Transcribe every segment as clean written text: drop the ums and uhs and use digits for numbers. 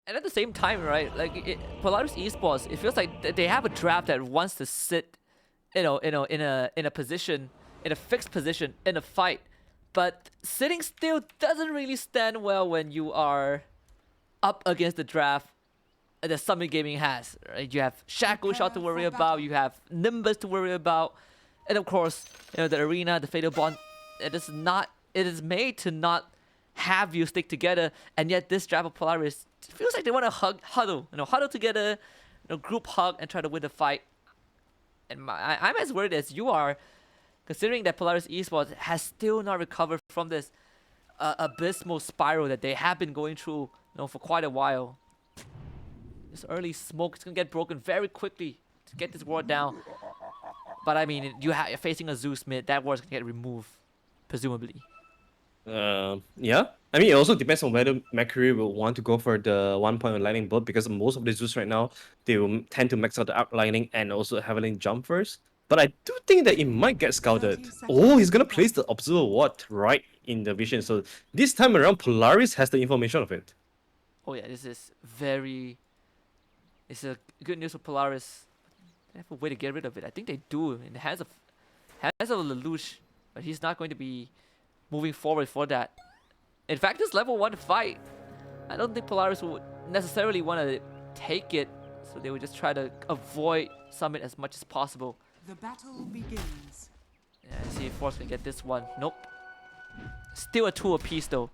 And at the same time, right, like Polaris Esports, it feels like they have a draft that wants to sit, in a position, in a fixed position in a fight, but sitting still doesn't really stand well when you are up against the draft that Summit Gaming has. Right, you have Shackle Shot to worry about, you have Nimbus to worry about, and of course, the arena, the Fatal Bond. It is made to not have you stick together, and yet this draft of Polaris feels like they want to huddle together, group hug and try to win the fight. And I'm as worried as you are, considering that Polaris Esports has still not recovered from this abysmal spiral that they have been going through, for quite a while. This early smoke is gonna get broken very quickly to get this ward down. But I mean, you're facing a Zeus mid, that ward's gonna get removed, presumably. Yeah. I mean, it also depends on whether Mercury will want to go for the 1 point lightning bolt, because most of the Zeus right now, they will tend to max out the up lightning and also heavily jump first. But I do think that it might get scouted. Oh, he's gonna place the observer ward right in the vision. So this time around, Polaris has the information of it. Oh yeah, this is it's a good news for Polaris. They have a way to get rid of it. I think they do in the hands of Lelouch, but he's not going to be moving forward for that. In fact, this level 1 fight, I don't think Polaris would necessarily want to take it, so they would just try to avoid Summit as much as possible. The battle begins. Yeah, I see if Force can get this one. Nope. Still a 2 apiece though.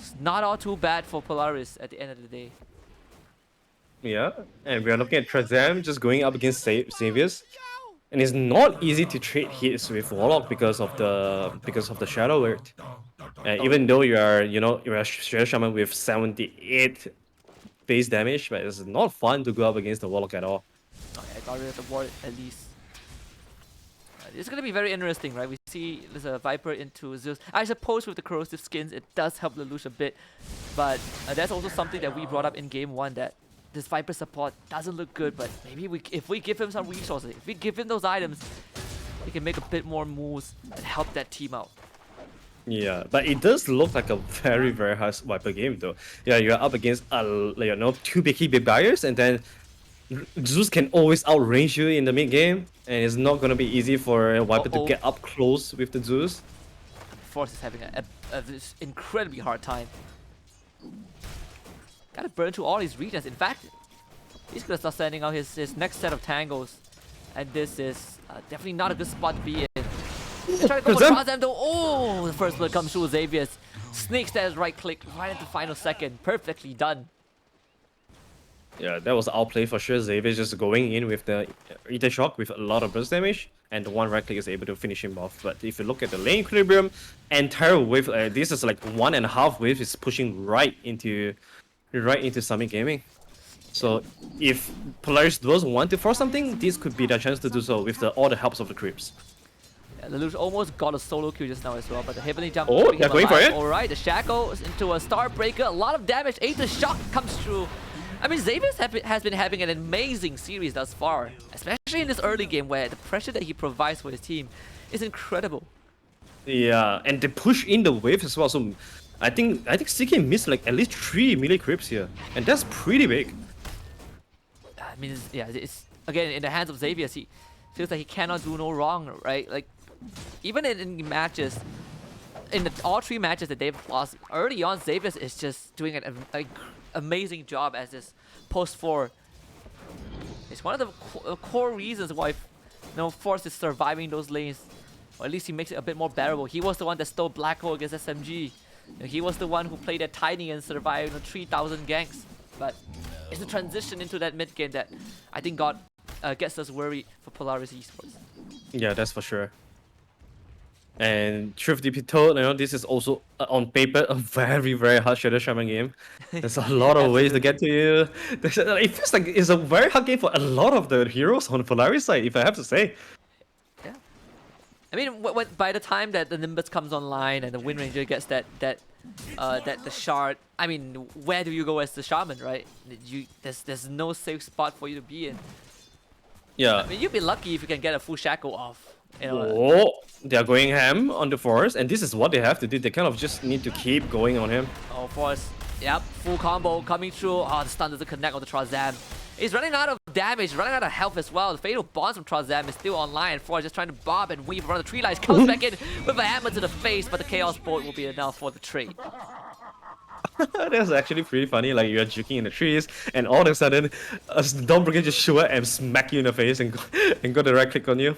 It's not all too bad for Polaris at the end of the day. Yeah, and we are looking at Trezam just going up against Xavier's. And it's not easy to trade hits with Warlock because of the Shadow Word. Even though you're a Shadow Shaman with 78 base damage, but it's not fun to go up against the Warlock at all. Okay, I got rid of the ward at least. It's gonna be very interesting, right? We see there's a Viper into Zeus. I suppose with the corrosive skins, it does help Lelouch a bit, but that's also something that we brought up in game 1, that this Viper support doesn't look good, but maybe if we give him some resources, if we give him those items, we can make a bit more moves and help that team out. Yeah, but it does look like a very, very hard Viper game though. Yeah, you're up against two big buyers, and then Zeus can always outrange you in the mid game, and it's not gonna be easy for Viper to get up close with the Zeus. Force is having this incredibly hard time. Gotta burn through all his regions. In fact, he's gonna start sending out his next set of tangles, and this is definitely not a good spot to be in. They try to go for them though. Oh, the first blood comes through. Xavier's sneaks that right click right at the final second. Perfectly done. Yeah, that was outplay for sure. Xavier's just going in with the Ether Shock with a lot of burst damage, and the one right click is able to finish him off. But if you look at the lane equilibrium, entire wave, this is like 1.5 wave is pushing right into Summit Gaming. So if Polaris does want to force something, this could be the chance to do so with all the helps of the creeps. Yeah, Lelouch almost got a solo kill just now as well, but the heavenly jump. Oh, they're going for it. Alright, the Shackle into a Star Breaker, a lot of damage. Aether Shock comes through. I mean, Xavier has been having an amazing series thus far, especially in this early game where the pressure that he provides for his team is incredible. Yeah, and they push in the wave as well. So I think CK missed like at least 3 melee creeps here, and that's pretty big. I mean, it's again in the hands of Xavier. He feels like he cannot do no wrong, right? Like even in matches, in all 3 matches that they've lost early on, Xavier is just doing an amazing job as this post 4. It's one of the core reasons why Force is surviving those lanes, or at least he makes it a bit more bearable. He was the one that stole Black Hole against SMG. He was the one who played at Tiny and survived 3,000 ganks. But it's the transition into that mid game that I think gets us worried for Polaris Esports. Yeah, that's for sure. And truth be told, this is also on paper a very, very hard Shadow Shaman game. There's a lot of ways to get to you. It feels like it's a very hard game for a lot of the heroes on the Polaris side, if I have to say. Yeah. I mean, by the time that the Nimbus comes online and the Wind Ranger gets the shard, I mean, where do you go as the Shaman, right? There's no safe spot for you to be in. Yeah. I mean, you'd be lucky if you can get a full Shackle off. Oh, they're going ham on the Forest, and this is what they have to do. They kind of just need to keep going on him. Oh, Forest Yep, full combo coming through. Oh, the stun doesn't connect on the Trazam. He's running out of damage, running out of health as well. The fatal bonds from Trazam is still online. For just trying to bob and weave around the tree lines. Comes back in with a hammer to the face, but the Chaos Bolt will be enough for the trade. That's actually pretty funny. Like you're juking in the trees, and all of a sudden, a Dawn Brigade just show up and smack you in the face and go the right click on you.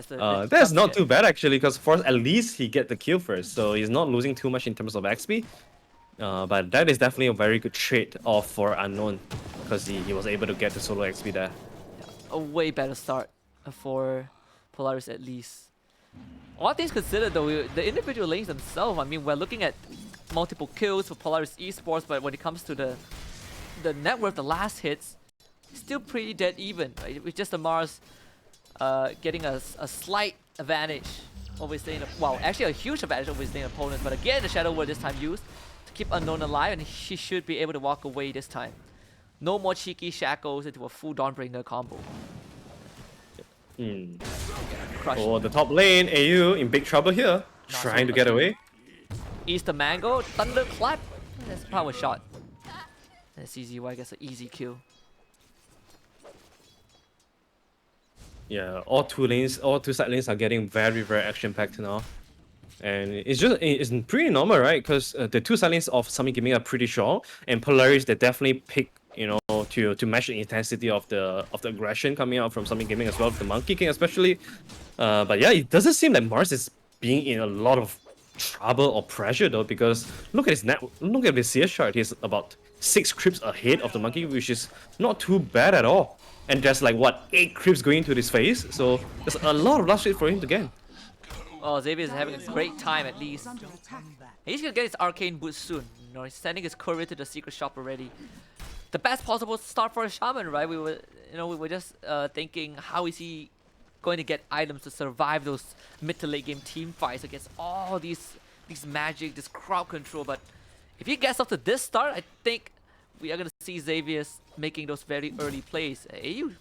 Yeah, that's not too bad actually, because for at least he get the kill first, so he's not losing too much in terms of XP. But that is definitely a very good trade off for Unknown, because he was able to get the solo XP there. A way better start for Polaris at least. All things considered though, the individual lanes themselves, I mean, we're looking at multiple kills for Polaris Esports, but when it comes to the net worth, the last hits, still pretty dead even, right? With just the Mars getting a slight advantage over his lane, well, actually a huge advantage over his lane opponent, but again the Shadow Word this time used to keep Unknown alive, and he should be able to walk away this time. No more cheeky shackles into a full Dawnbringer combo. Oh, the top lane, AU in big trouble here, trying to get away. Easter Mango, Thunderclap. That's a power shot. And CZY gets an easy kill. Yeah, all two side lanes are getting very, very action-packed now. And it's pretty normal, right? Because the two side lanes of Summit Gaming are pretty short, and Polaris, they definitely pick, you know, to match the intensity of the aggression coming out from Summit Gaming as well, with the Monkey King especially. But yeah, it doesn't seem like Mars is being in a lot of trouble or pressure though, because look at his CS chart. He's about 6 creeps ahead of the Monkey, which is not too bad at all. And there's like what, 8 creeps going into his face, so there's a lot of last hit for him to gain. Oh, Xavier is having a great time at least. He's gonna get his arcane boost soon. You know, he's sending his courier to the secret shop already. The best possible start for a shaman, right? We were just thinking, how is he going to get items to survive those mid to late game team fights against all these magic, this crowd control. But if he gets off to this start, I think we are gonna see Xavier's making those very early plays. AU,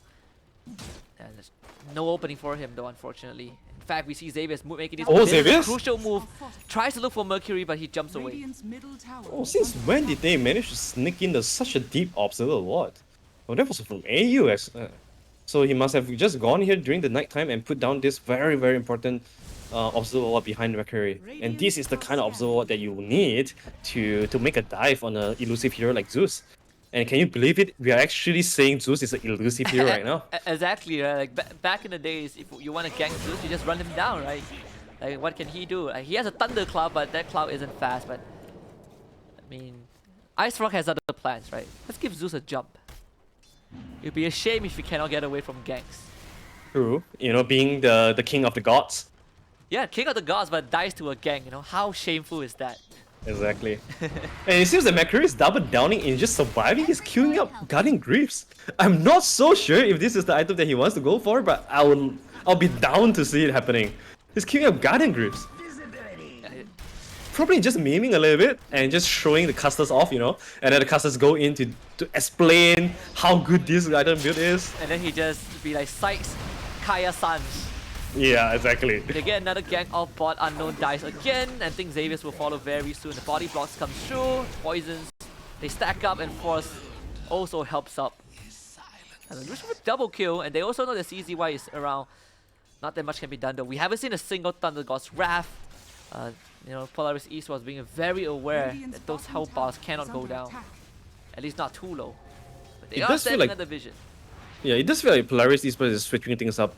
there's no opening for him though, unfortunately. In fact, we see Xavier's making this crucial move. Tries to look for Mercury, but he jumps away. Oh, since when did they manage to sneak in such a deep observer ward? Oh, that was from AU. So he must have just gone here during the night time and put down this very, very important observer ward behind Mercury. And this is the kind of observer ward that you need to make a dive on an elusive hero like Zeus. And can you believe it? We are actually saying Zeus is an elusive hero right now. Exactly, right? Like back in the days, if you want to gank Zeus, you just run him down, right? Like, what can he do? He has a Thunder Cloud, but that cloud isn't fast. But I mean, Ice Rock has other plans, right? Let's give Zeus a jump. It'd be a shame if he cannot get away from ganks. True. You know, being the king of the gods. Yeah, king of the gods, but dies to a gank. You know, how shameful is that? Exactly. And it seems that Mercury is double downing in just surviving. He's queuing up Guardian Griefs. I'm not so sure if this is the item that he wants to go for, but I'll be down to see it happening. He's queuing up Guardian Griefs. Probably just memeing a little bit and just showing the casters off, you know, and then the casters go in to explain how good this item build is. And then he just be like, Sykes, Kaya-san. Yeah, exactly. They get another gank off bot, Unknown dies again, and think Xavier's will follow very soon. The body blocks come through, poisons, they stack up, and Force also helps up. And the Lucian with double kill, and they also know that CZY is around. Not that much can be done though. We haven't seen a single Thunder God's Wrath. You know, Polaris Esports being very aware that those health bars cannot go down. At least not too low. But they are standing on the vision. Yeah, it does feel like Polaris Esports is switching things up.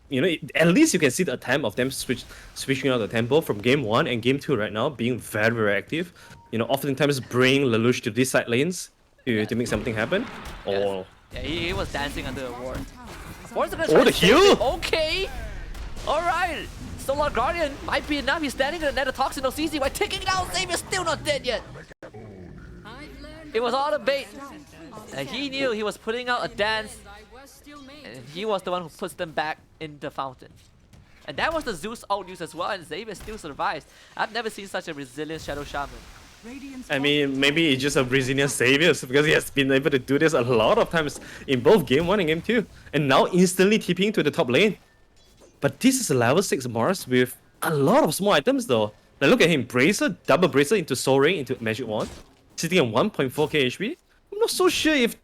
You know, at least you can see the attempt of them switching out the tempo from game 1 and game 2 right now, being very, very active. You know, oftentimes bring Lelouch to these side lanes to make something happen. Yeah, he was dancing under a ward. Oh, the heal! Okay! Alright! Solar Guardian might be enough. He's standing in the net of Toxin of CZY, taking down Xavier's still not dead yet. It was all a bait. And he knew he was putting out a dance. And he was the one who puts them back in the fountain. And that was the Zeus ult use as well, and Xavier still survives. I've never seen such a resilient Shadow Shaman. I mean, maybe it's just a resilient Xavier, because he has been able to do this a lot of times in both game 1 and game 2. And now instantly TPing to the top lane. But this is a level 6 Mars with a lot of small items though. Now look at him, Bracer, double Bracer into Soul Ring, into Magic Wand. sitting at 1.4k HP. I'm not so sure if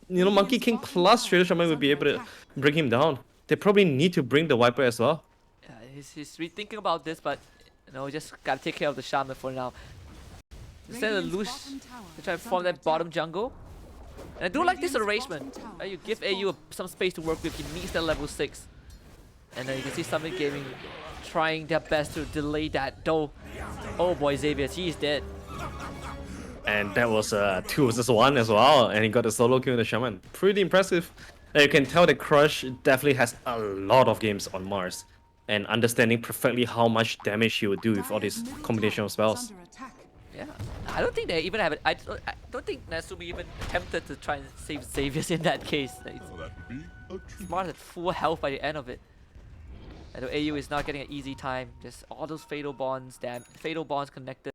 Monkey King plus Trader Shaman will be able to bring him down. They probably need to bring the Viper as well. Yeah, he's rethinking about this, but just gotta take care of the Shaman for now. Instead of Lelouch to try to form that bottom jungle. And I do like this arrangement. You give AU some space to work with. He needs that level 6. And then you can see Summit Gaming trying their best to delay that. Though, oh boy, Xavier, he's dead. And that was 2 vs 1 as well. And he got a solo kill in the Shaman. Pretty impressive. And you can tell that Crush definitely has a lot of games on Mars. And understanding perfectly how much damage he would do with all these combination of spells. Yeah, I don't think they even have it. I don't think Nasumi even attempted to try and save Xavier's in that case. Smart at full health by the end of it. And AU is not getting an easy time. Just all those fatal bonds, fatal bonds connected.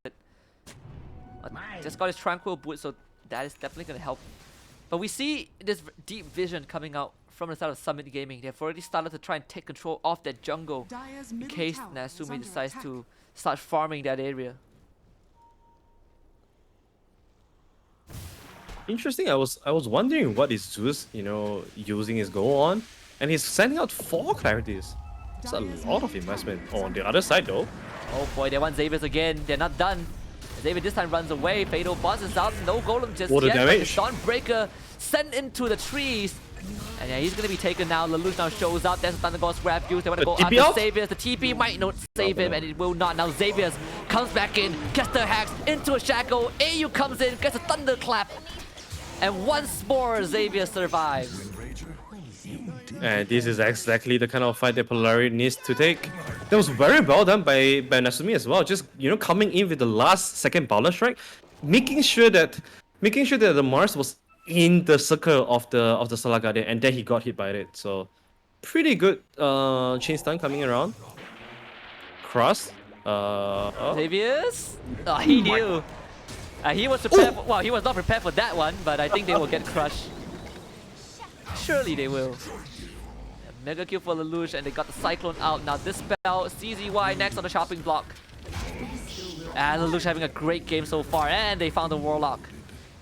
Just got his tranquil boot, so that is definitely gonna help. But we see this deep vision coming out from the side of Summit Gaming. They've already started to try and take control of that jungle in case Nasumi decides to start farming that area. Interesting. I was wondering what is Zeus, using his goal on, and he's sending out 4 clarities. It's a lot of investment. On the other side, though. Oh boy, they want Xavier's again. They're not done. Xavier this time runs away. Fatal boss is out. No golem just Water yet. damage. Dawnbreaker sent into the trees. And yeah, he's gonna be taken now. Lelouch now shows up. There's a Thunder God's grab use. They want to go after off? Xavier's. The TP might not save him, and it will not. Now Xavier's comes back in, gets the hacks into a shackle. AU comes in, gets a thunderclap. And once more, Xavier survives. And this is exactly the kind of fight that Polaris needs to take. That was very well done by Nasumi as well. Just coming in with the last second Bowler Strike, making sure that the Mars was in the circle of the Solar Guardian, and then he got hit by it. So pretty good chain stun coming around. Cross. Xavier's? Oh, he knew. He was prepared. Well, he was not prepared for that one, but I think they will get crushed. Surely they will. Mega kill for Lelouch, and they got the Cyclone out. Now this spell, CZY next on the chopping block. And Lelouch having a great game so far, and they found the Warlock.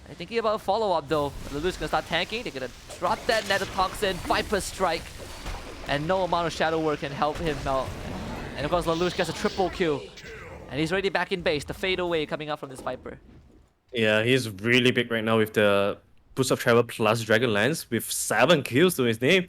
They're thinking about a follow-up though. Lelouch gonna start tanking. They're gonna drop that Netatoxin, Viper Strike, and no amount of shadow work can help him out. And of course, Lelouch gets a triple kill, and he's already back in base. The fade away coming up from this Viper. Yeah, he's really big right now with the Boost of Travel plus Dragonlance with 7 kills to his name.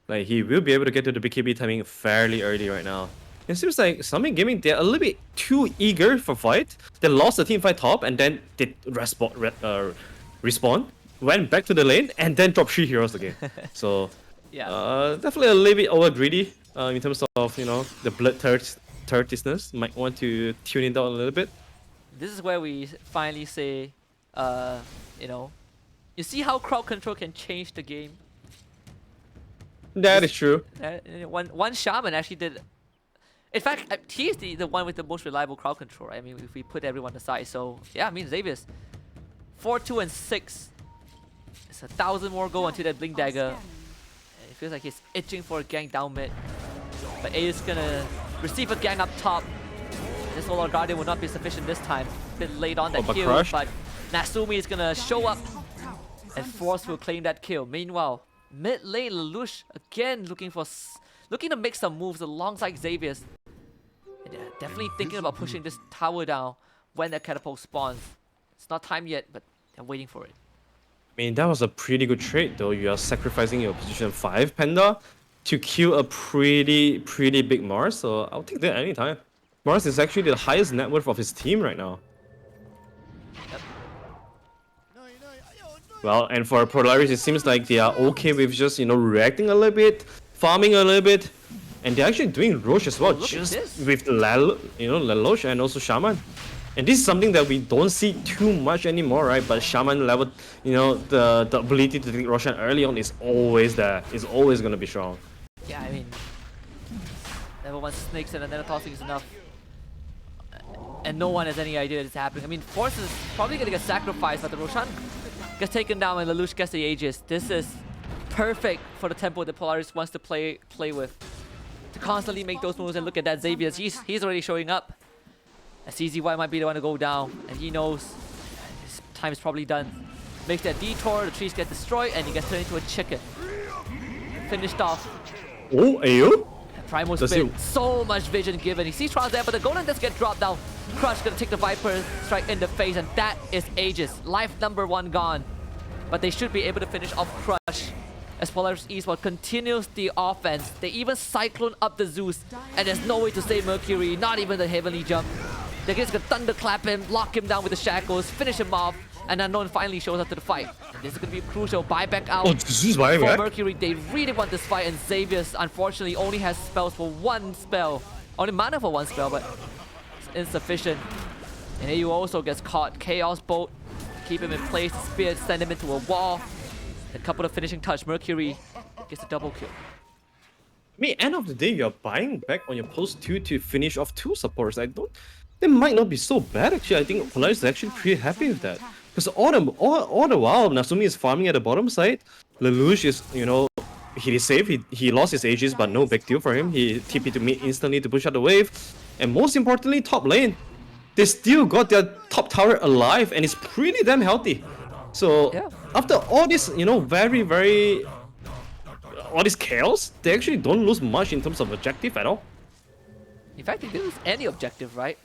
Like, he will be able to get to the BKB timing fairly early right now. It seems like Summit Gaming, they're a little bit too eager for fight. They lost the team fight top, and then they respawn, went back to the lane, and then dropped 3 heroes again. So, yeah, definitely a little bit over greedy in terms of, the blood thirstiness. Might want to tune it down a little bit. This is where we finally say, you see how crowd control can change the game? That is true. One Shaman actually did. In fact, he's the one with the most reliable crowd control. I mean, if we put everyone aside. So, yeah, I mean, Xavier's 4, 2, and 6. It's 1,000 more go until that Blink Dagger. And it feels like he's itching for a gank down mid. But A is gonna receive a gank up top. This Solar Guardian will not be sufficient this time. Bit late on that kill, crushed. but Nasumi is gonna show up and Force will claim that kill. Meanwhile, mid lane Lelouch again looking to make some moves alongside Xavier's. And they're definitely thinking about pushing this tower down when that catapult spawns. It's not time yet, but they're waiting for it. I mean, that was a pretty good trade though. You are sacrificing your position 5 Panda to kill a pretty big Mars, so I'll take that anytime. Mars is actually the highest net worth of his team right now. Yep. Well, and for Polaris, it seems like they are okay with just, reacting a little bit, farming a little bit, and they're actually doing Roche as well, just with Lelouch and also Shaman. And this is something that we don't see too much anymore, right? But Shaman level, the ability to take Roshan early on is always there. It's always going to be strong. Yeah, I mean, level 1 snakes and another tossing is enough. And no one has any idea it's happening. I mean, Force is probably going to get sacrificed, but the Roshan gets taken down and Lelouch gets the Aegis. This is perfect for the tempo that Polaris wants to play with. To constantly make those moves, and look at that Xavier. He's already showing up. And CZY might be the one to go down, and he knows his time is probably done. Makes that detour, the trees get destroyed, and he gets turned into a chicken. Finished off. Oh, Ayo? Primal Spin, so much vision given. He sees Trials there, but the golem does get dropped down. Crush gonna take the Viper strike in the face, and that is Aegis. Life number 1 gone. But they should be able to finish off Crush as Polaris Esports continues the offense. They even cyclone up the Zeus, and there's no way to save Mercury, not even the Heavenly Jump. They're just gonna thunderclap him, lock him down with the shackles, finish him off, and Unknown finally shows up to the fight. And this is gonna be crucial. Buyback out for Mercury. They really want this fight, and Xavier's unfortunately only has spells for 1 spell. Only mana for 1 spell, but it's insufficient. And AU also gets caught. Chaos Bolt, keep him in place. Spear, send him into a wall. A couple of finishing touch. Mercury gets a double kill. I mean, end of the day, you're buying back on your post 2 to finish off 2 supports. They might not be so bad actually. I think Polaris is actually pretty happy with that. Because all the while, Nasumi is farming at the bottom side. Lelouch is, you know, he is safe. He lost his Aegis, but no big deal for him. He TP to mid instantly to push out the wave. And most importantly, top lane, they still got their top tower alive, and it's pretty damn healthy. So Yeah. after all this, you know, very all this chaos, they actually don't lose much in terms of objective at all. In fact, they didn't lose any objective, right?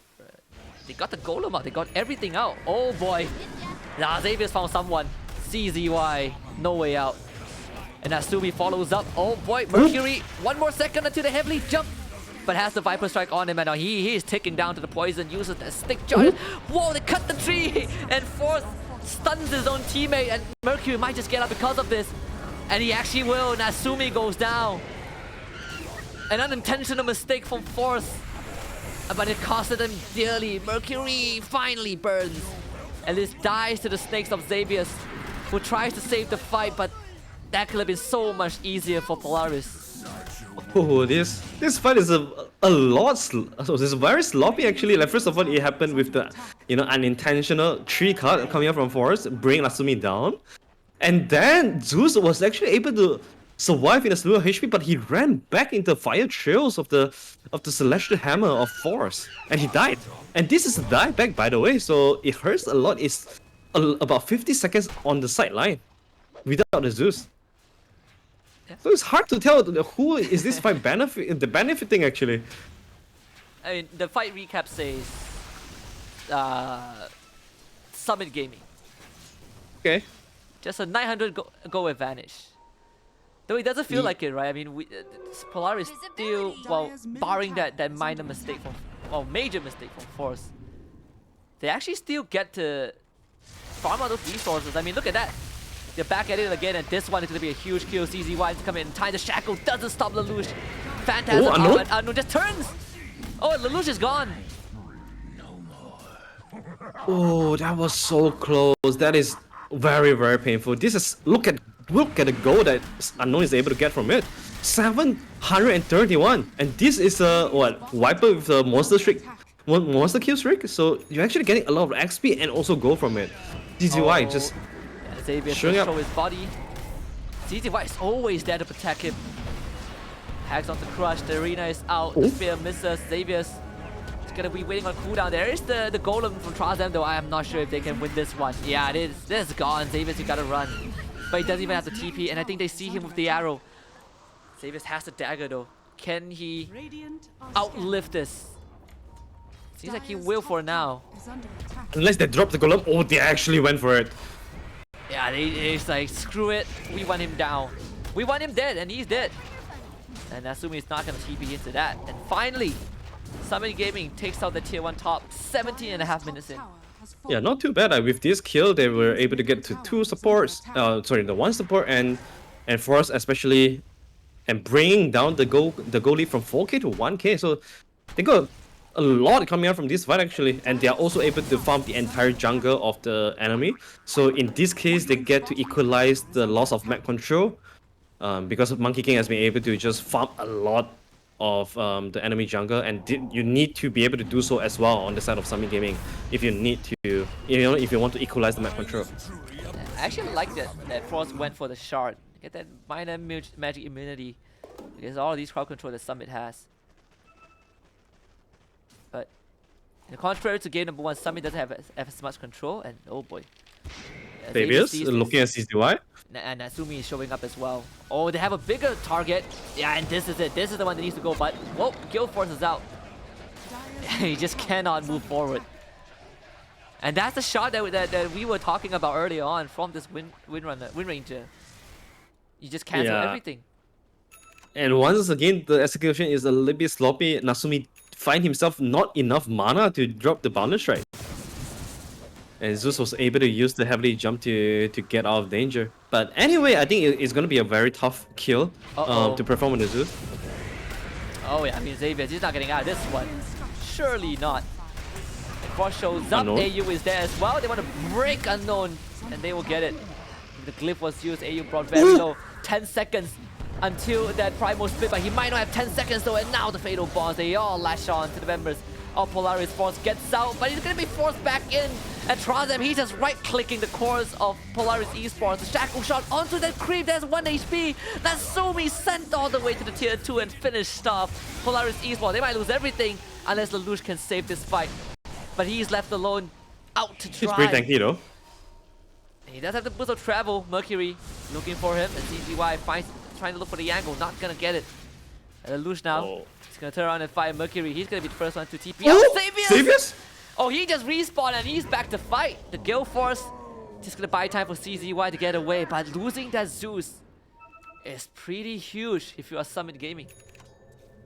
They got the golem out. They got everything out. Oh boy. Nah, Xavier's found someone. CZY. No way out. And Asumi follows up. Oh boy, Mercury. 1 more second until the heavily jump. But has the Viper Strike on him, and now he is ticking down to the poison. Uses the stick charge. Whoa, they cut the tree. And Force stuns his own teammate. And Mercury might just get up because of this. And he actually will. And Asumi goes down. An unintentional mistake from Force. But it costed him dearly. Mercury finally burns. And this dies to the snakes of Xavius, who tries to save the fight, but that could have been so much easier for Polaris. Oh, this fight is a lot. So this is very sloppy actually. Like first of all, it happened with the unintentional tree cut coming out from Forest, bring Nasumi down, and then Zeus was actually able to survive in a slew of HP, but he ran back into fire trails of the celestial hammer of Force, and he died. And this is a dieback, by the way, so it hurts a lot. It's about 50 seconds on the sideline without the Zeus. So it's hard to tell who is this fight benefiting actually. I mean, the fight recap says Summit Gaming. Okay. Just a 900 go advantage. Though it doesn't feel like it, right? I mean, Polaris still, well, barring that minor mistake from, well, major mistake from Force, they actually still get to farm out those resources. I mean, look at that. They're back at it again, and this one is going to be a huge kill. CZY to come in. Time the shackle doesn't stop Lelouch. Phantasm out, and Unknown just turns. Oh, Lelouch is gone. Oh, that was so close. That is very painful. This is look at the goal that Unknown is able to get from it. 731, and this is a Viper with a monster kill streak. So you're actually getting a lot of XP and also gold from it. CZY just Xavier showing up. Show his body. CZY is always there to protect him. Hags onto Crush. The arena is out. The spear misses. Xavier's gonna be waiting on cooldown. There is the golem from Trazem, though I am not sure if they can win this one. Yeah, it is. This is gone. Xavier's, you gotta run. But he doesn't even have the TP, and I think they see him with the arrow. Xavier's has the dagger though. Can he outlive this? Seems like he will for now. Unless they drop the golem. Oh, they actually went for it. Yeah, it's like, screw it. We want him down. We want him dead, and he's dead. And Asumi is not gonna TP into that. And finally, Summit Gaming takes out the tier 1 top 17.5 minutes in. Yeah, not too bad. With this kill, they were able to get to 2 supports. The 1 support and Force especially, and bringing down the goal lead from 4K to 1K. So they got a lot coming out from this fight actually, and they are also able to farm the entire jungle of the enemy. So in this case, they get to equalize the loss of map control, because Monkey King has been able to just farm a lot of the enemy jungle, and you need to be able to do so as well on the side of Summit Gaming if you need to, if you want to equalize the map control. I actually like that Frost went for the shard. Get that minor magic immunity, because all of these crowd control that Summit has. But contrary to game number 1, Summit doesn't have as much control, and oh boy, Yeah, Fabius sees this. looking at CCY. And Natsumi is showing up as well. Oh, they have a bigger target. Yeah, and this is it. This is the one that needs to go. But, whoa, Guild Force is out. He just cannot move forward. And that's the shot that we were talking about earlier on from this Wind Ranger. You just cancel everything. And once again, the execution is a little bit sloppy. Natsumi find himself not enough mana to drop the boundary strike. And Zeus was able to use the heavily jump to get out of danger. But anyway, I think it's going to be a very tough kill to perform on the Zeus. Oh yeah, I mean Xavier, he's not getting out of this one. Surely not. Frost shows up, Unknown. AU is there as well. They want to break Unknown, and they will get it. The glyph was used, AU brought very low. 10 seconds until that primal split, but he might not have 10 seconds though, and now the fatal bombs, they all lash on to the members of Polaris Esports. Gets out, but he's gonna be forced back in. And Trazem, he's just right-clicking the cores of Polaris Esports. The shackle shot onto that creep, there's 1 HP. Natsumi sent all the way to the tier 2 and finished off Polaris Esports. They might lose everything unless Lelouch can save this fight. But he's left alone, out to try. He's pretty tanky though. He does have the boost of travel. Mercury looking for him, and CGY finds, trying to look for the angle, not gonna get it. And Lelouch now, he's gonna turn around and fight Mercury. He's gonna be the first one to TP. Oh, Xavius! Oh, he just respawned and he's back to fight. The Guild Force just gonna buy time for CZY to get away, but losing that Zeus is pretty huge if you are Summit Gaming.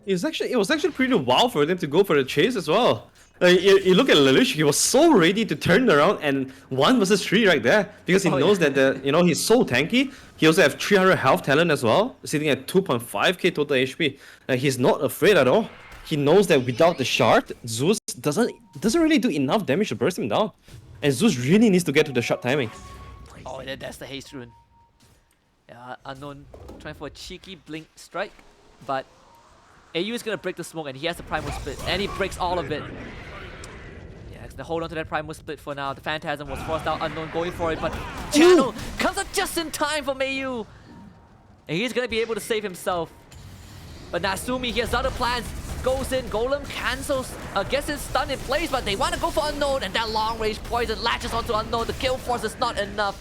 It was actually pretty wild for them to go for the chase as well. You look at Lelouch, he was so ready to turn around and 1 versus 3 right there because he knows that he's so tanky. He also have 300 health talent as well, sitting at 2.5k total HP. He's not afraid at all. He knows that without the shard, Zeus doesn't really do enough damage to burst him down. And Zeus really needs to get to the shard timing. Oh, that's the haste rune. Yeah, Unknown trying for a cheeky blink strike, but AU is gonna break the smoke and he has the primal split and he breaks all of it. Yeah, he's gonna hold on to that primal split for now. The Phantasm was forced out, Unknown going for it, but Channel comes up just in time for AU. And he's gonna be able to save himself. But Natsumi, he has other plans. Goes in, Golem cancels, gets his stun in place, but they want to go for Unknown, and that long range poison latches onto Unknown. The kill force is not enough.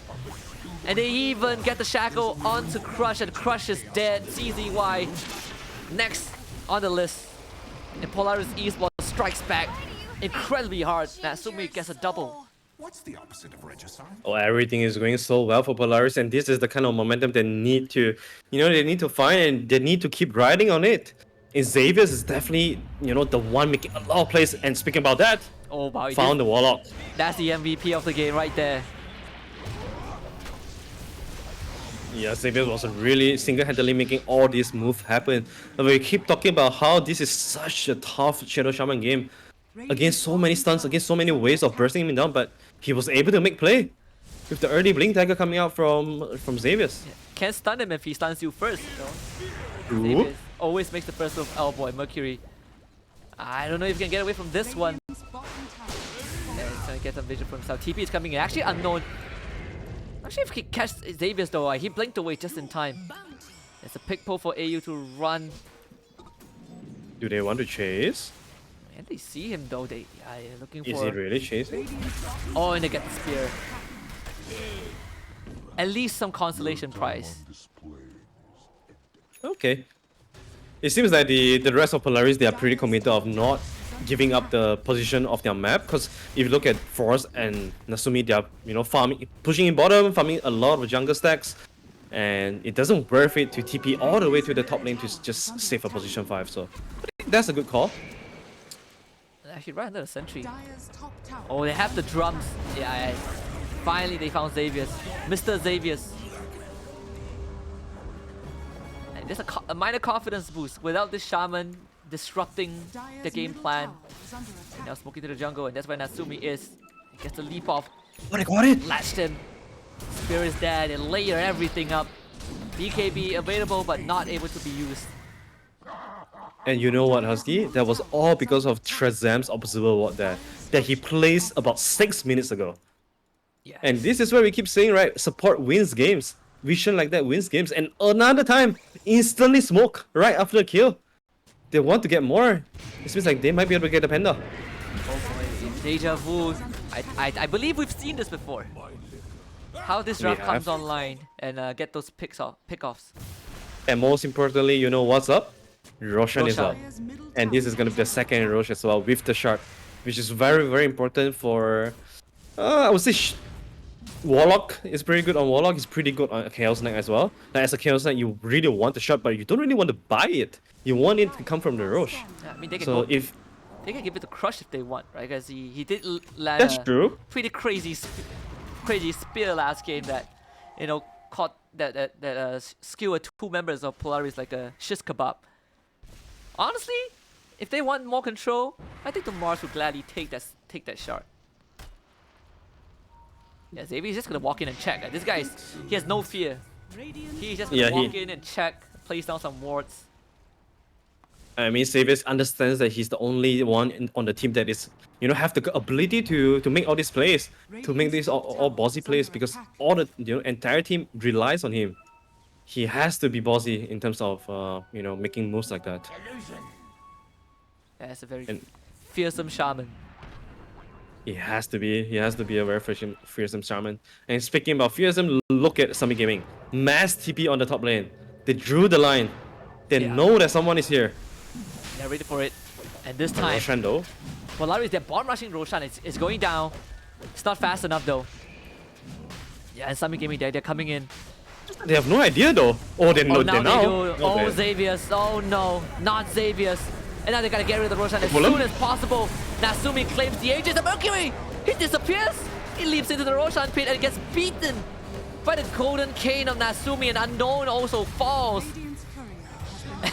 And they even get the shackle onto Crush, and Crush is dead. CZY next on the list. And Polaris Esports strikes back incredibly hard. Natsumi gets a double. What's the opposite of regicide? Oh, everything is going so well for Polaris, and this is the kind of momentum they need to, they need to find, and they need to keep riding on it. And Xavius is definitely, the one making a lot of plays. And speaking about that, oh wow, found the Warlock. That's the MVP of the game right there. Yeah, Xavius was really single-handedly making all these moves happen. And we keep talking about how this is such a tough Shadow Shaman game. Against so many stuns, against so many ways of bursting him down, but he was able to make play. With the early Blink Dagger coming out from Xavius. Yeah. Can't stun him if he stuns you first, Xavius always makes the first move. Oh boy, Mercury. I don't know if he can get away from this one. Yeah, he's trying to get some vision for himself. TP is coming in. Actually unknown. Actually, if he catch Xavius though, he blinked away just in time. It's a pick pull for AU to run. Do they want to chase? And they see him though. They're looking for. Is he really chasing? Oh, and they get the spear. At least some consolation prize. Okay. It seems like the rest of Polaris, they are pretty committed of not giving up the position of their map. Because if you look at Force and Natsumi, they are farming, pushing in bottom, farming a lot of jungle stacks, and it doesn't worth it to TP all the way to the top lane to just save a position 5. So I think that's a good call. Actually, right under the sentry. Oh, they have the drums. Yeah. Finally, they found Xavius, Mr. Xavius. And just a minor confidence boost without this shaman disrupting the game plan. And now smoking to the jungle, and that's where Natsumi is. He gets the leap off. Oh, they got it! Latched him. Spear is dead. They layer everything up. BKB available, but not able to be used. And you know what, Husky? That was all because of Trazam's observer ward there, that he placed about 6 minutes ago. Yes. And this is where we keep saying, right? Support wins games. Vision like that wins games. And another time, instantly smoke right after the kill. They want to get more. This means like they might be able to get the Panda. Oh boy, deja vu. I believe we've seen this before. how this We draft have. comes online and get those pickoffs. And most importantly, you know what's up? Roshan is Roshan. up. And this is going to be the second Rosh as well with the shard, which is very, very important for, I would say, Warlock is pretty good on Warlock. He's pretty good on Chaos Knight as well. Now, as a Chaos Knight, you really want the shard, but you don't really want to buy it. You want it to come from the Rosh. Yeah, I mean, they can So go, if they can give it to Crush if they want, right? Because he did land that's a true, pretty crazy spear last game that, you know, caught that skewered two members of Polaris like a shish kebab. Honestly, if they want more control, I think the Mars would gladly take that shard. Yeah, Xavier's just gonna walk in and check. This guy he has no fear. He's just gonna walk in and check, place down some wards. I mean, Xavier understands that he's the only one on the team that is, you know, have the ability to make all these plays, to make these all bossy plays, because all the entire team relies on him. He has to be bossy in terms of you know, making moves like that. Yeah, it's a very fearsome shaman. He has to be a very fearsome shaman. And speaking about fearsome, look at Summit Gaming. Mass TP on the top lane. They drew the line. They know that someone is here. They're ready for it. And this time, Roshan though. Polaris, they're bomb rushing Roshan. It's going down. It's not fast enough though. Yeah, and Summit Gaming, they're coming in. They have no idea though. Oh, they know. Oh, now they do. Oh, Okay. Xavier's. Oh no, not Xavier's. And now they gotta get rid of the Roshan as Well, soon as possible. Nasumi claims the Aegis of Mercury. He disappears. He leaps into the Roshan pit and gets beaten by the golden cane of Nasumi, and Unknown also falls.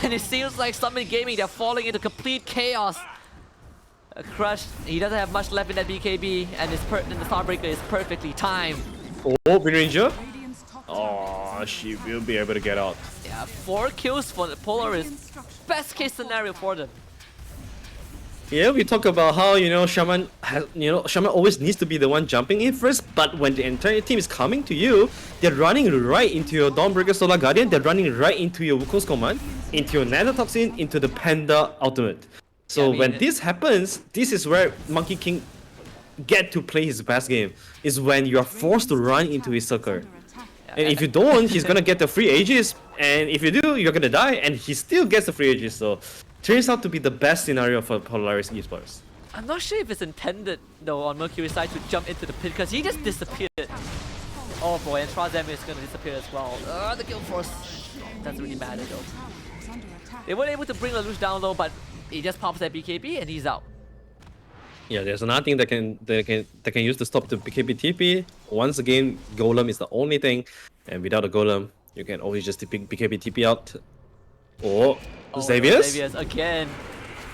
And it seems like Summit Gaming, they're falling into complete chaos. Crush, he doesn't have much left in that BKB, and the Starbreaker is perfectly timed. Oh, Wind Ranger. Oh, she will be able to get out. Yeah, 4 kills for the Polaris. Best case scenario for them. Yeah, we talk about how, you know, Shaman always needs to be the one jumping in first, but when the entire team is coming to you, they're running right into your Dawnbreaker Solar Guardian, they're running right into your Wukong's Command, into your Nanotoxin, into the Panda Ultimate. So Yeah, I mean, when this happens, this is where Monkey King get to play his best game, is when you're forced to run into his circle. And if you don't, he's gonna get the free Aegis, and if you do, you're gonna die, and he still gets the free Aegis, so turns out to be the best scenario for Polaris Esports. I'm not sure if it's intended though on Mercury's side to jump into the pit because he just disappeared. Oh boy, and Trazem is gonna disappear as well. The guild force doesn't really matter though. They weren't able to bring Lelouch down low, but he just pops that BKB and he's out. Yeah, there's another thing that can use to stop the BKB TP. Once again, Golem is the only thing, and without a Golem, you can always just BKB TP out. Oh, Xavier's? Xavier's again.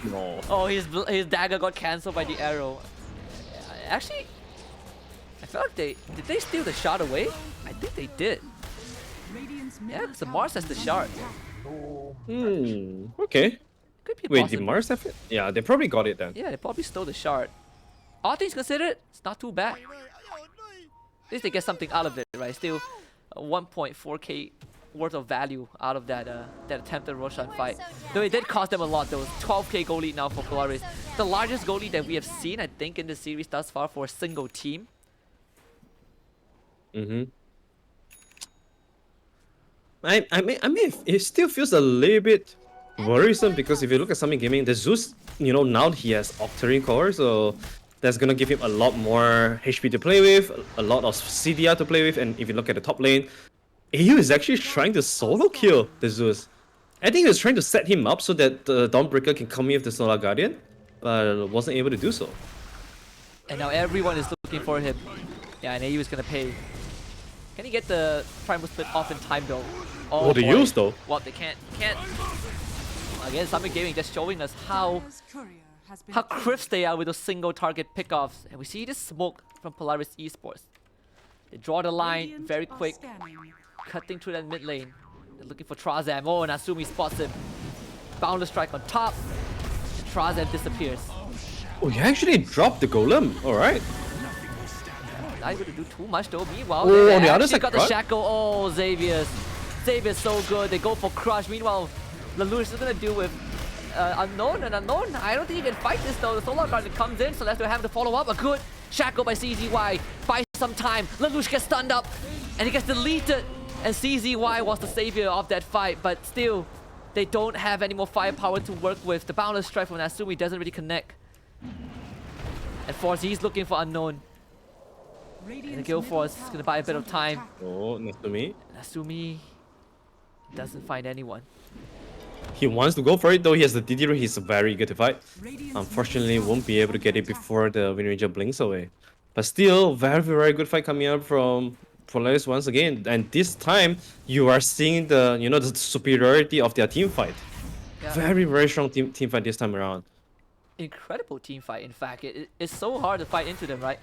No. Oh, his dagger got cancelled by the arrow. Actually, I felt like did they steal the shard away? I think they did. Yeah, because the Mars has the shard. Okay. Could be Wait, possible. did Mars have it? Yeah, they probably got it then. Yeah, they probably stole the shard. All things considered, it's not too bad. At least they get something out of it, right? Still 1.4k worth of value out of that attempted Roshan fight. Though it did cost them a lot. There was 12k goal lead now for Polaris. The largest goal lead that we have seen, I think, in the series thus far for a single team. I mean, it still feels a little bit worrisome because if you look at Summit Gaming, the Zeus, you know, now he has Octarine Core, so that's gonna give him a lot more HP to play with, a lot of CDR to play with, and if you look at the top lane, AU is actually trying to solo kill the Zeus. I think he was trying to set him up so that the Dawnbreaker can come in with the Solar Guardian, but wasn't able to do so. And now everyone is looking for him. Yeah, and AU is gonna pay. Can he get the Primal Split off in time though? Oh, the boy. use though. What, they can't. Again, Summit Gaming just showing us how crisp they are with those single target pickoffs. And we see this smoke from Polaris Esports. They draw the line very quick, cutting through that mid lane. They're looking for Trazem. Oh, Nasumi spots him. Boundless strike on top. And Trazem disappears. Oh, he actually dropped the Golem. Alright. Not able to do too much though. Meanwhile, Oh, they on the other actually side, got the right? shackle. Oh, Xavier's so good. They go for Crush. Meanwhile, Lelouch is gonna deal with Unknown, and Unknown, I don't think he can fight this though. The Solar Guardian comes in, so let's have to follow up. A good shackle by CZY. Buys some time. Lelouch gets stunned up and he gets deleted. And CZY was the savior of that fight, but still, they don't have any more firepower to work with. The boundless strike from Nasumi doesn't really connect. And Force, he's looking for Unknown. And the Guild Force is gonna buy a bit of time. Oh, Nasumi. Nasumi doesn't find anyone. He wants to go for it though. He has the DD. He's very good to fight. Unfortunately, won't be able to get it before the Wind Ranger blinks away. But still, very good fight coming up from Polaris once again. And this time, you are seeing the the superiority of their team fight. Yeah. Very strong team fight this time around. Incredible team fight. In fact, it's so hard to fight into them, right?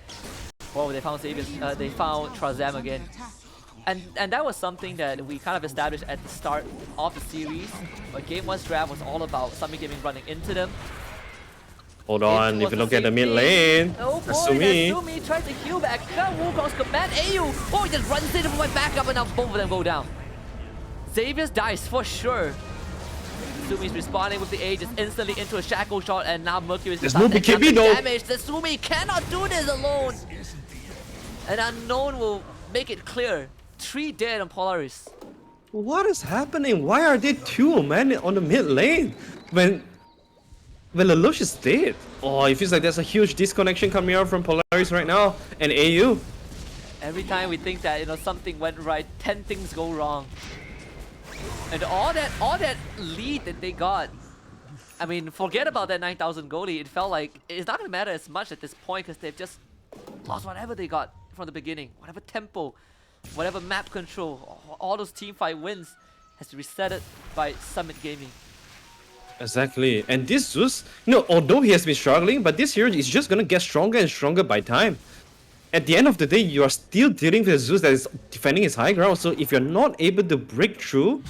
Oh, they found Xavius. They found Trazam again. And that was something that we kind of established at the start of the series. But Game 1's draft was all about Summit Gaming running into them. Hold on, if you look at the mid lane, oh boy, Nasumi tries to heal back. Now Wukong's command AU. Oh, he just runs into my backup and now both of them go down. Xavius dies for sure. Nasumi's responding with the Aegis instantly into a shackle shot, and now Mercury's there's no BKB though. Damage. Nasumi cannot do this alone. An Unknown will make it clear. 3 dead on Polaris. What is happening? Why are there 2 men on the mid lane when Lelouch is dead? Oh, it feels like there's a huge disconnection coming out from Polaris right now and AU. Every time we think that something went right, 10 things go wrong. And all that lead that they got, I mean, forget about that 9,000 goalie. It felt like it's not gonna matter as much at this point because they've just lost whatever they got from the beginning, whatever tempo, whatever map control, all those teamfight wins has to be reset by Summit Gaming. Exactly, and this Zeus, although he has been struggling, but this hero is just gonna get stronger and stronger by time. At the end of the day, you are still dealing with a Zeus that is defending his high ground. So if you're not able to break through,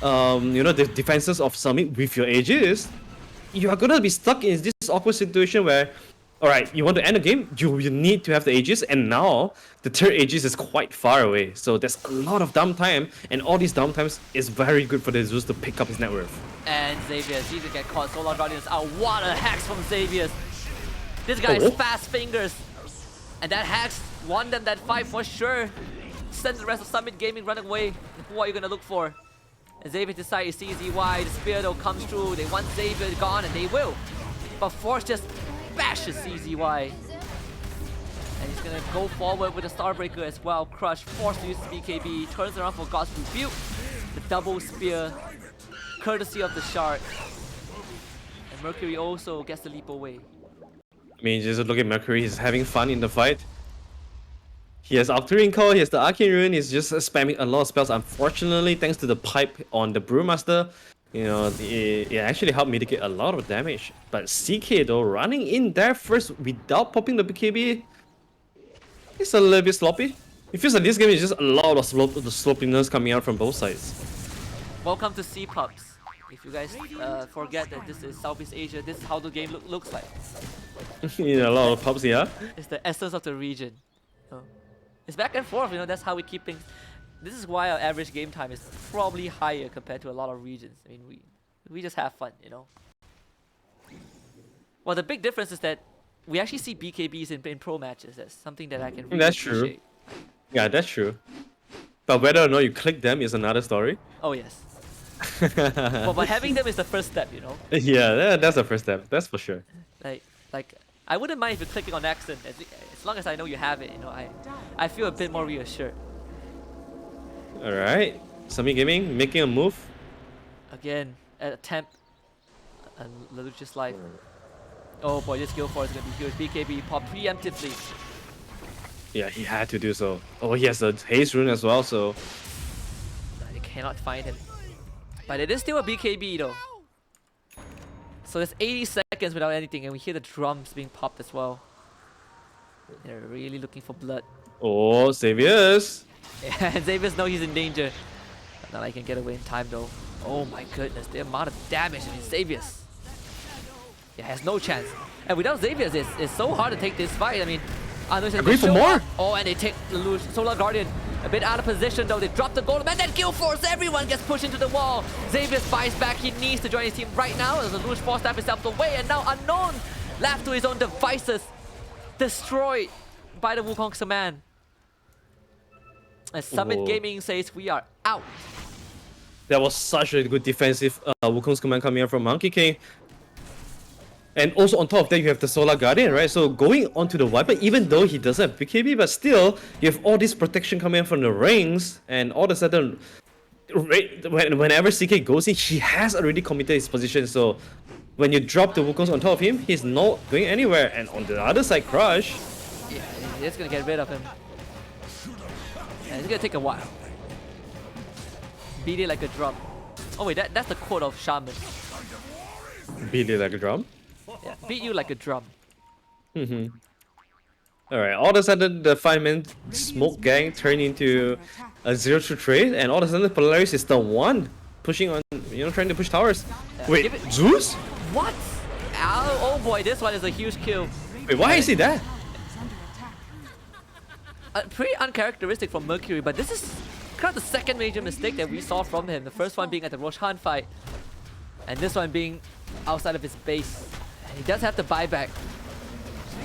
the defenses of Summit with your Aegis, you are gonna be stuck in this awkward situation where, alright, you want to end the game, you need to have the Aegis, and now the third Aegis is quite far away. So there's a lot of downtime, and all these downtimes is very good for the Zeus to pick up his net worth. And Xavius, he's gonna get caught. Solar Guardians out. What a hacks from Xavius. This guy is fast fingers. And that hacks won them that fight for sure. Sends the rest of Summit Gaming running away. Who are you gonna look for? And Xavier decides CZY, the spear though comes through. They want Xavier gone and they will. But Force just bashes CZY. And he's gonna go forward with a Starbreaker as well. Crush, Force to use BKB, turns around for God's Rebuke. The double spear, courtesy of the Shard. And Mercury also gets the leap away. I mean, just look at Mercury, he's having fun in the fight. He has Octarine Core, he has the Arcane Rune, he's just spamming a lot of spells. Unfortunately, thanks to the pipe on the Brewmaster, it actually helped mitigate a lot of damage. But CK though, running in there first without popping the BKB, it's a little bit sloppy. It feels like this game is just a lot of the sloppiness coming out from both sides. Welcome to C-Pubs. If you guys forget that this is Southeast Asia, this is how the game looks like. A lot of pubs, yeah? It's the essence of the region. It's back and forth, that's how we keep things. This is why our average game time is probably higher compared to a lot of regions. I mean, we just have fun, Well, the big difference is that we actually see BKBs in pro matches. That's something that I can really appreciate. True. Yeah, that's true. But whether or not you click them is another story. Oh, yes. But having them is the first step, Yeah, that's the first step. That's for sure. Like I wouldn't mind if you're clicking on accident, as long as I know you have it. I feel a bit more reassured. All right, Summit Gaming making a move. Again, an attempt, and Lelouch's life. Oh boy, this Guild Force is gonna be huge. BKB pop preemptively. Yeah, he had to do so. Oh, he has a haste rune as well, so They cannot find him. But it is still a BKB though. So there's 80 seconds without anything, and we hear the drums being popped as well. They're really looking for blood. Oh, Xavier's. Yeah, and Xavier's knows he's in danger. But not like he can get away in time though. Oh my goodness, the amount of damage in Xavier's. Yeah, has no chance. And without Xavier's, it's so hard to take this fight. I mean, agree for more. Oh, and they take the Solar Guardian. A bit out of position though, they drop the golem and then Guild Force, everyone gets pushed into the wall. Xavier fights back, he needs to join his team right now as the Lelouch force stab himself away, and now Unknown left to his own devices, destroyed by the Wukong's command. And Summit Oh. Gaming says we are out. That was such a good defensive Wukong's command coming in from Monkey King. And also on top of that, you have the Solar Guardian, right? So going onto the Viper, even though he doesn't have BKB, but still, you have all this protection coming in from the rings, and all of a sudden, whenever CK goes in, he has already committed his position. So when you drop the Wukongs on top of him, he's not going anywhere. And on the other side, Crush, Yeah, it's gonna get rid of him. And it's gonna take a while. Beat it like a drum. Oh wait, that's the quote of Shaman. beat it like a drum. Yeah, beat you like a drum. Alright, all of a sudden the 5-man smoke gang turned into a 0-3, and all of a sudden Polaris is the one pushing on, trying to push towers. Wait, give it- Zeus? What? Oh boy, this one is a huge kill. Wait, why is he that? Pretty uncharacteristic from Mercury, but this is kind of the second major mistake that we saw from him. The first one being at the Roshan fight, and this one being outside of his base. And he does have the buyback.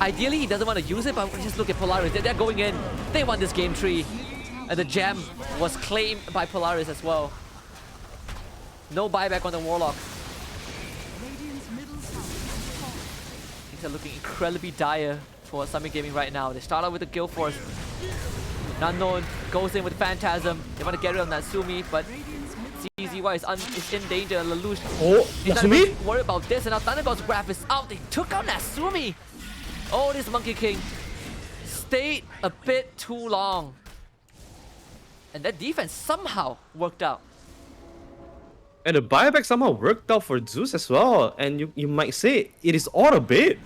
Ideally, he doesn't want to use it, but just look at Polaris. They're going in. They won this game 3. And the gem was claimed by Polaris as well. No buyback on the Warlock. Radiant's middle tower is falling. Things are looking incredibly dire for Summit Gaming right now. They start out with the Guild Force. Unknown goes in with Phantasm. They want to get rid of Natsumi, but CZY is in danger. Lelouch. Oh, He's not Natsumi? even worried about this, and now Thunder God's graph is out. They took out Natsumi. Oh, this Monkey King stayed a bit too long. And that defense somehow worked out. And the buyback somehow worked out for Zeus as well. And you might say it is all a bit.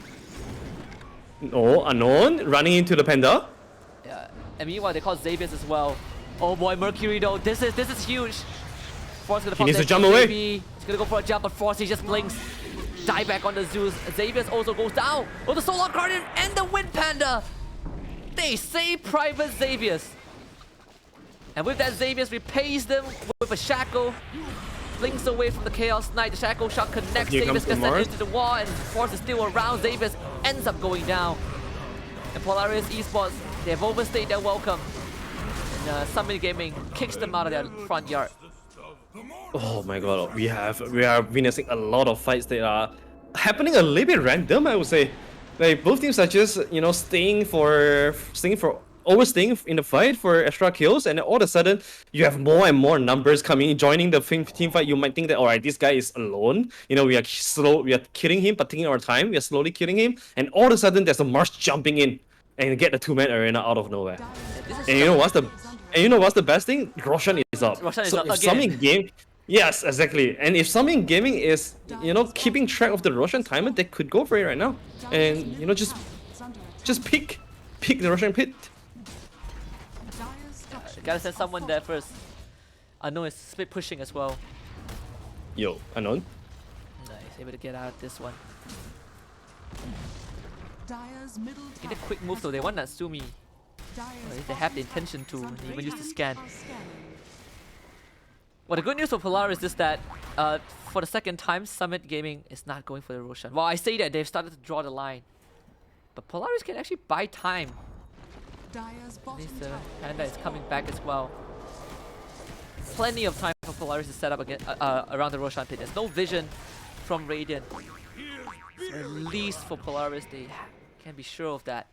No, Unknown running into the Panda. Yeah. And meanwhile, they call Xavier as well. Oh boy, Mercury though. This is huge. Force gonna pop needs that to jump away. BKB. He's gonna go for a jump, but Force he just blinks. Die back on the Zeus. Xavier also goes down. Oh, the Solar Guardian and the Wind Panda. They save Private Xavier's. And with that, Xavier's repays them with a shackle. Blinks away from the Chaos Knight. The shackle shot connects. Here Xavier's comes gets sent Mars. into the wall, and Force is still around. Xavier's ends up going down. And Polaris Esports, they have overstayed their welcome. And Summit Gaming kicks them out of their front yard. Oh my god, we are witnessing a lot of fights that are happening a little bit random, I would say. Like both teams are just staying for overstaying in the fight for extra kills, and all of a sudden you have more and more numbers coming joining the team fight. You might think that alright, this guy is alone. We are killing him, but taking our time. We are slowly killing him, and all of a sudden there's a Mars jumping in and get the 2-man arena out of nowhere. And you know what's the best thing? Roshan is up. Roshan is so up if again. Summit Game, yes, exactly. And if Summit Gaming is keeping track of the Roshan timer, they could go for it right now. And just pick the Roshan pit. Gotta send someone there first. Unknown is split pushing as well. Yo, Anon. Nice, able to get out of this one. Dire's middle Get a tower quick move has though. They want fallen. Natsumi. Dire's They have the bottom intention to, tower and is even use the under scan. scanning. Well, the good news for Polaris is that for the second time, Summit Gaming is not going for the Roshan. Well, I say that they've started to draw the line. But Polaris can actually buy time. Dire's At bottom least the tower Panda is coming back as well. Plenty of time for Polaris to set up again around the Roshan pit. There's no vision from Radiant. So at least for Polaris, they can be sure of that.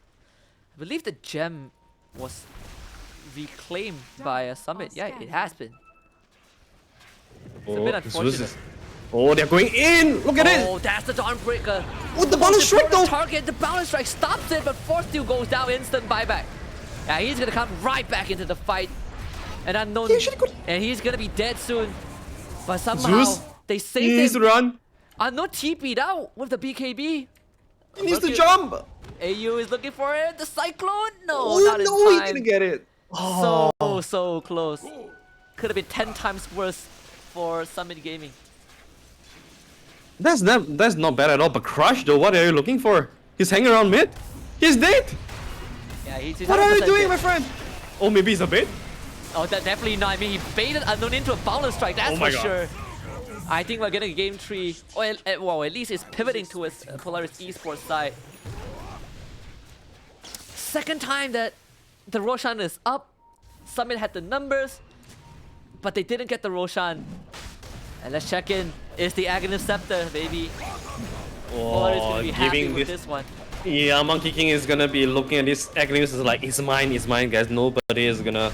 I believe the gem was reclaimed by a Summit. Yeah, it has been. It's a bit unfortunate. Oh, they're going in! Look at it! Oh, that's the Dawnbreaker. Oh, the balance strike though! Target, the balance strike stops it, but Force still goes down. Instant buyback. Yeah, he's gonna come right back into the fight. And Unknown, He actually could- and he's gonna be dead soon. But somehow Zeus, they He saved needs to him. run! Unknown TP'd out with the BKB. He needs to Mercury- jump! AU is looking for it. The Cyclone? No, Oh not in no, he time. didn't get it! Oh. So close. Could have been 10 times worse for Summit Gaming. That's not bad at all, but Crush though, what are you looking for? He's hanging around mid? He's dead! Yeah, he's What are you 100% doing, dead. my friend? Oh, maybe he's a bait? Oh, that definitely not. I mean, he baited Unknown into a balance strike, that's Oh my for God. sure. I think we're getting game 3. Well, at least it's pivoting towards Polaris Esports side. Second time that the Roshan is up. Summit had the numbers, but they didn't get the Roshan. And let's check in. Is the Aghanim Scepter, baby. Polaris is gonna be happy with this one. Yeah, Monkey King is gonna be looking at this Aghanim is like, it's mine, guys. Nobody is gonna,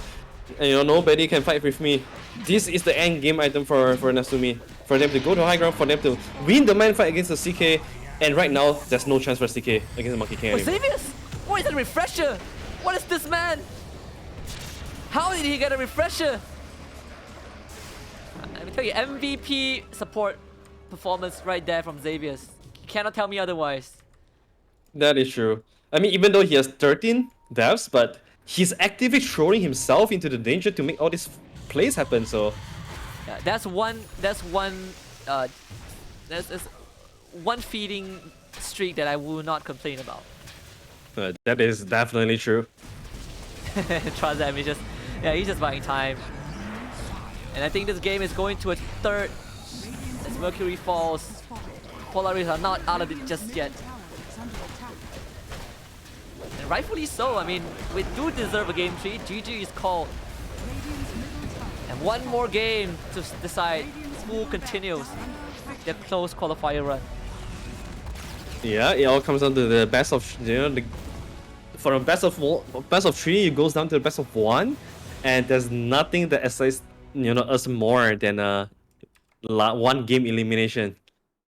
nobody can fight with me. This is the end game item for Nasumi. For them to go to high ground, for them to win the man fight against the CK. And right now, there's no chance for CK against the Monkey King Wait, anymore. Xavius? What is a refresher? What is this man? How did he get a refresher? Let me tell you, MVP support performance right there from Xavius. You cannot tell me otherwise. That is true. I mean, even though he has 13 deaths, but he's actively throwing himself into the danger to make all these plays happen. So Yeah, that's one feeding streak that I will not complain about. that is definitely true. Trazam is just, he's just buying time. And I think this game is going to a third as Mercury falls. Polaris are not out of it just yet. And rightfully so. I mean, we do deserve a game 3. GG is called. And one more game to decide who continues their close qualifier run. Yeah, it all comes down to the best of, for a best of 3, it goes down to the best of 1, and there's nothing that excites us more than one game elimination.